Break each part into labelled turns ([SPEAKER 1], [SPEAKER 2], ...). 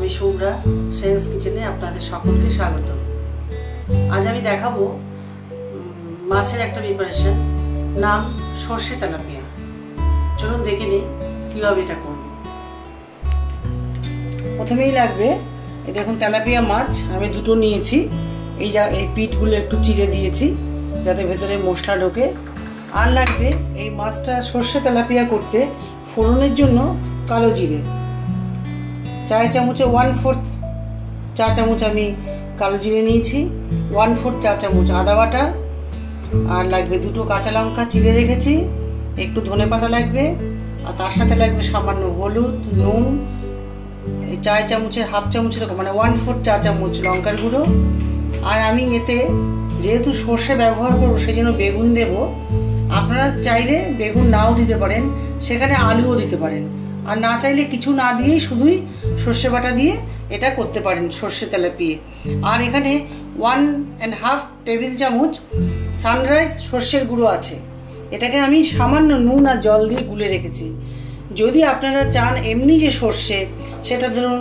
[SPEAKER 1] আমি শুভ্রা, শ্রেয়াস কিচেনে আপনাদের সকলকে স্বাগত। আজ আমি দেখাবো মাছের একটা প্রিপারেশন, নাম সর্ষে তেলাপিয়া। চলুন দেখে নিই কীভাবে এটা করব। প্রথমেই লাগবে এই দেখুন তেলাপিয়া মাছ আমি দুটো নিয়েছি। এই পিঠগুলো একটু চিড়ে দিয়েছি যাতে ভেতরে মশলা ঢোকে। আর লাগবে এই মাছটা সর্ষে তেলাপিয়া করতে ফোড়নের জন্য কালো জিরে, চায় চামচে 1/4 চা চামচ আমি কালো জিরে নিয়েছি, 1/4 চা চামচ আদা বাটা, আর লাগবে দুটো কাঁচা লঙ্কা চিড়ে রেখেছি, একটু ধনেপাতা লাগবে, আর তার সাথে লাগবে সামান্য হলুদ, নুন, চায় চামচের 1/2 চামচ এরকম, মানে 1/4 চা চামচ লঙ্কার গুঁড়ো। আর আমি এতে যেহেতু সর্ষে ব্যবহার করবো সেই জন্য বেগুন দেব। আপনারা চাইলে বেগুন নাও দিতে পারেন, সেখানে আলুও দিতে পারেন। আর না চাইলে কিছু না দিয়েই শুধুই সর্ষে বাটা দিয়ে এটা করতে পারেন সর্ষে তেলাপিয়া। আর এখানে 1.5 টেবিল চামচ সানরাইজ সর্ষের গুঁড়ো আছে। এটাকে আমি সামান্য নুন আর জল দিয়ে গুলে রেখেছি। যদি আপনারা চান এমনি যে সর্ষে, সেটা ধরুন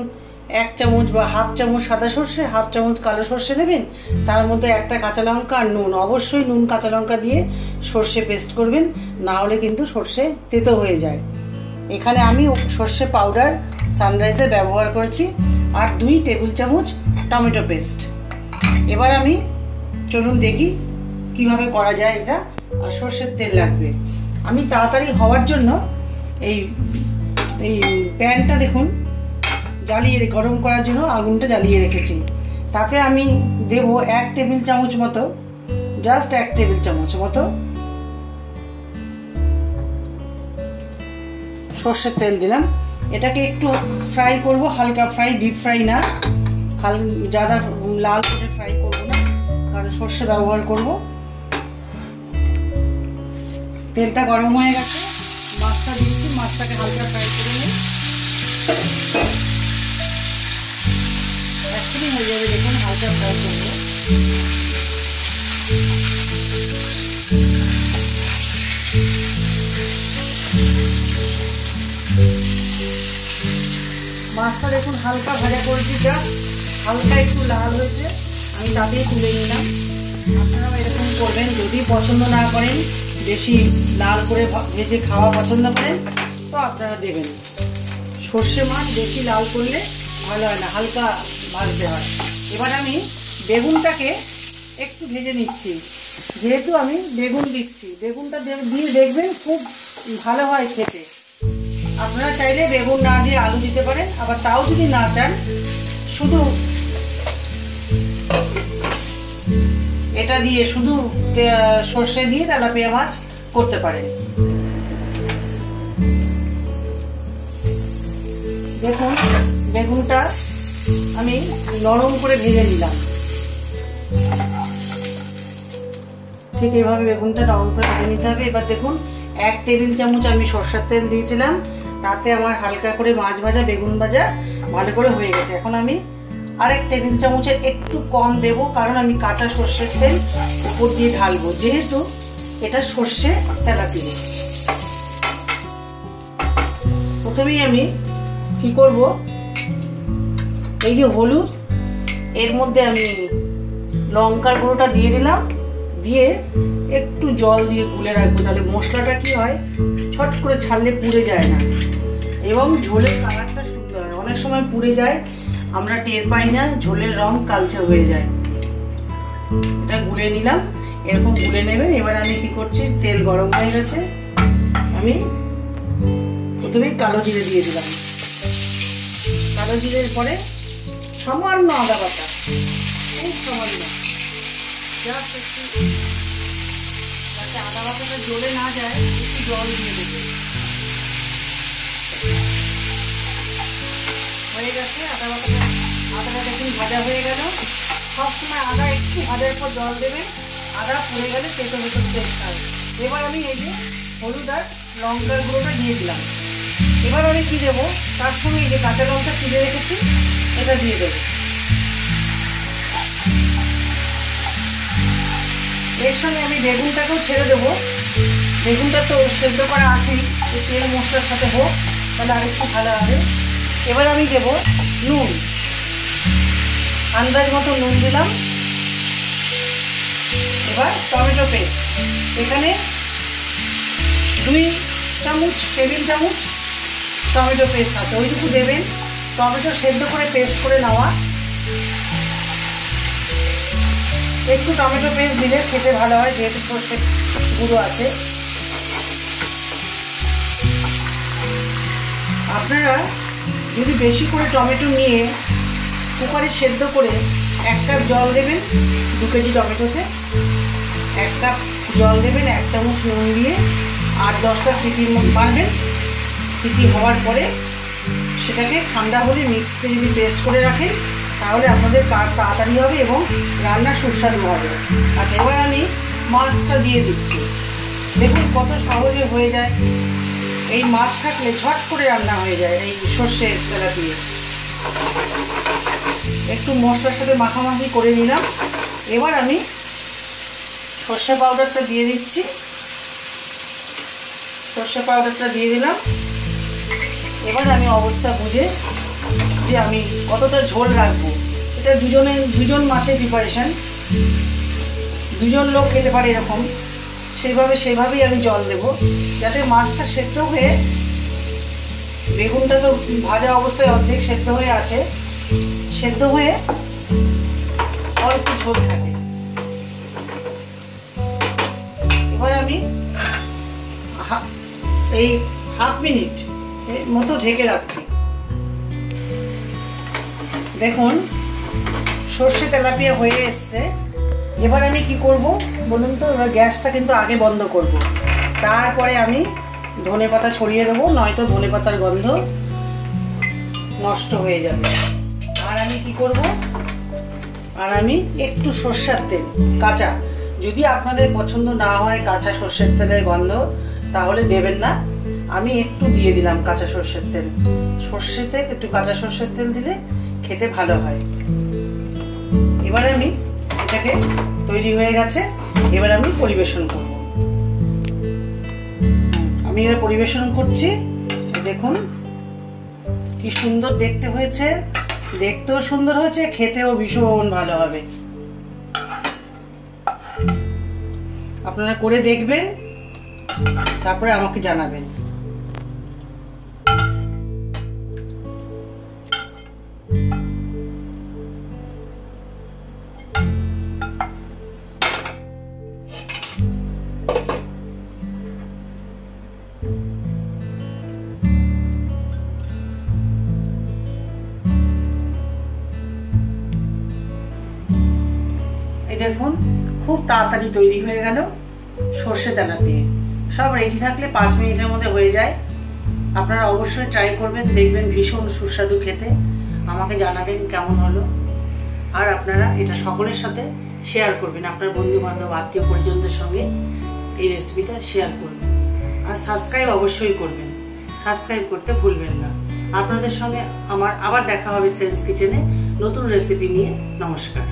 [SPEAKER 1] 1 চামচ বা 1/2 চামচ সাদা সর্ষে, 1/2 চামচ কালো সর্ষে নেবেন, তার মধ্যে একটা কাঁচা লঙ্কা আর নুন, অবশ্যই নুন কাঁচা লঙ্কা দিয়ে সর্ষে পেস্ট করবেন, না হলে কিন্তু সর্ষে তেতো হয়ে যায়। এখানে আমি সর্ষে পাউডার সানরাইজের ব্যবহার করেছি, আর 2 টেবিল চামচ টমেটো পেস্ট। এবার আমি চলুন দেখি কিভাবে করা যায় এটা। আর সর্ষের তেল লাগবে। আমি তাড়াতাড়ি হওয়ার জন্য এই প্যানটা দেখুন জ্বালিয়ে, গরম করার জন্য আগুনটা জ্বালিয়ে রেখেছি। তাতে আমি দেব 1 টেবিল চামচ মতো, জাস্ট 1 টেবিল চামচ মতো সর্ষের তেল দিলাম। এটাকে একটু ফ্রাই করব, হালকা ফ্রাই, ডিপ ফ্রাই না, জাদা লাল করে ফ্রাই করব না, কারণ সর্ষে ব্যবহার করব। তেলটা গরম হয়ে গেছে, মাছটা দিচ্ছি, মাছটাকে হালকা ফ্রাই করে নিই। এক্ষুনি হয়ে যাবে, দেখুন হালকা ফ্রাই করবো। মাছটা দেখুন হালকা ভাজা করেছি, জাস্ট হালকা একটু লাল হয়েছে, আমি তাতেই তুলে নিলাম। আপনারাও এরকম করবেন। যদি পছন্দ না করেন, বেশি লাল করে ভেজে খাওয়া পছন্দ করেন, তো আপনারা দেবেন। সর্ষে মাছ বেশি লাল করলে ভালো হয় না, হালকা ভাজতে হয়। এবার আমি বেগুনটাকে একটু ভেজে নিচ্ছি। যেহেতু আমি বেগুন দিচ্ছি, বেগুনটা দিয়ে দেখবেন খুব ভালো হয় খেতে। আপনারা চাইলে বেগুন না দিয়ে আলু দিতে পারেন, আবার তাও যদি না চান শুধু এটা দিয়ে শুধু সর্ষে দিয়ে তেলাপিয়া মাছ করতে পারেন। দেখুন বেগুনটা আমি নরম করে ভেজে নিলাম। ঠিক এইভাবে বেগুনটা নরম করে ভেজে নিতে হবে। এবার দেখুন 1 টেবিল চামচ আমি সর্ষের তেল দিয়েছিলাম, তাতে আমার হালকা করে মাছ ভাজা, বেগুন ভাজা ভালো করে হয়ে গেছে। এখন আমি আরেক টেবিল চামচের একটু কম দেব, কারণ আমি কাঁচা সর্ষের তেল উপর দিয়ে ঢালবো, যেহেতু এটা সর্ষে তেলাপিয়া। প্রথমেই আমি কি করব, এই যে হলুদ, এর মধ্যে আমি লঙ্কার গুঁড়োটা দিয়ে দিলাম, দিয়ে একটু জল দিয়ে গুলে রাখবো, তাহলে মশলাটা কি হয়, ছট করে ছাড়লে পুড়ে যায় না, এবং ঝোলের কালারটা সুন্দর হয়। অনেক সময় পুড়ে যায়, আমরা টের পাই না, ঝোলের রং কালচে হয়ে যায়। এটা গুলে নিলাম, এরকম গুলে নেবেন। এবার আমি কি করছি, তেল গরম হয়ে গেছে, আমি প্রথমে কালো জিরে দিয়ে দিলাম। কালো জিরের পরে সামান্য আদা বাটা, খুব সামান্য, জাস্ট একটু, যাতে আদা বাটাটা জ্বলে না যায়, একটু জল দিয়ে দেবে। হয়ে গেছে আদা বাটাটা, আদাটা দেখুন ভাজা হয়ে গেল। সবসময় আদা একটু ভাজার পর জল দেবেন, আদা পুড়ে গেলে তেতো ভেতর টেস্ট হয়। এবার আমি এই যে হলুদ আর লঙ্কার গুঁড়োটা দিয়ে দিলাম। এবার আমি কি দেবো, তার সঙ্গে এই যে কাঁচা লঙ্কা চিড়ে রেখেছি, এটা দিয়ে দেবো। এর সঙ্গে আমি বেগুনটাকেও ছেড়ে দেবো। বেগুনটা তো সেদ্ধ করা আছেই, তেল মশলার সাথে হোক, তাহলে আরেকটু ভালো হবে। এবার আমি দেবো নুন, আন্দাজ মতো নুন দিলাম। এবার টমেটো পেস্ট, এখানে 2 টেবিল চামচ টমেটো পেস্ট আছে, ওইটুকু দেবেন। টমেটো সেদ্ধ করে পেস্ট করে নেওয়া। একটু টমেটো পেস্ট দিলে খেতে ভালো হয়, যেহেতু সর্ষে গুঁড়ো আছে। আপনারা যদি বেশি করে টমেটো নিয়ে কুকারে সেদ্ধ করে 1 কাপ জল দেবেন, 2 কেজি টমেটোতে 1 কাপ জল দেবেন, 1 চামচ নুন দিয়ে 8-10টা সিটি মারবেন। সিটি হওয়ার পরে সেটাকে ঠান্ডা হলে মিক্সিতে যদি পেস্ট করে রাখেন তাহলে আপনাদের কাজ তাড়াতাড়ি হবে এবং রান্না সুস্বাদু হবে। আচ্ছা, এবার আমি মাছটা দিয়ে দিচ্ছি। দেখুন কত সহজে হয়ে যায়। এই মাছ থাকলে ঝট করে রান্না হয়ে যায় এই সর্ষের তেলাপিয়া। একটু মশলার সাথে মাখামাখি করে নিলাম। এবার আমি সর্ষে পাউডারটা দিয়ে দিচ্ছি। সর্ষে পাউডারটা দিয়ে দিলাম। এবার আমি অবস্থা বুঝে যে আমি কতটা ঝোল রাখবো। এটা দুজন মাছের প্রিপারেশান, 2জন লোক খেতে পারে এরকম। সেইভাবেই আমি জল দেব, যাতে মাছটা সেদ্ধ হয়ে, বেগুনটা তো ভাজা অবস্থায় অর্ধেক সেদ্ধ হয়ে আছে, সেদ্ধ হয়ে অল্প ঝোল থাকে। এবার আমি এই 1/2 মিনিট মতো ঢেকে রাখছি। দেখুন সর্ষে তেলাপিয়া হয়ে এসছে। এবার আমি কি করব বলুন তো? এবার গ্যাসটা কিন্তু আগে বন্ধ করব, তারপরে আমি ধনেপাতা ছড়িয়ে দেবো, নয়তো ধনেপাতার গন্ধ নষ্ট হয়ে যাবে। আর আমি কি করব, আর আমি একটু সর্ষের তেল কাঁচা, যদি আপনাদের পছন্দ না হয় কাঁচা সর্ষের তেলের গন্ধ তাহলে দেবেন না। আমি একটু দিয়ে দিলাম কাঁচা সর্ষের তেল। সর্ষেতে একটু কাঁচা সর্ষের তেল দিলে খেতে ভালো হয়। এবার আমি এটাকে তৈরি হয়ে গেছে, এবার আমি পরিবেশন করব। আমি এটা পরিবেশন করছি। দেখুন কি সুন্দর দেখতে হয়েছে, দেখতেও সুন্দর হয়েছে, খেতেও ভীষণ ভালো হবে। আপনারা করে দেখবেন, তারপরে আমাকে জানাবেন। এই দেখুন খুব তাড়াতাড়ি তৈরি হয়ে গেল সর্ষে তেলাপিয়া। সব রেডি থাকলে 5 মিনিটের মধ্যে হয়ে যায়। আপনারা অবশ্যই ট্রাই করবেন, দেখবেন ভীষণ সুস্বাদু খেতে। আমাকে জানাবেন কেমন হলো। আর আপনারা এটা সকলের সাথে শেয়ার করবেন, আপনার বন্ধু বান্ধব আত্মীয় পরিজনদের সঙ্গে এই রেসিপিটা শেয়ার করবেন। আর সাবস্ক্রাইব অবশ্যই করবেন, সাবস্ক্রাইব করতে ভুলবেন না। আপনাদের সঙ্গে আমার আবার দেখা হবে সেন্স কিচেনে নতুন রেসিপি নিয়ে। নমস্কার।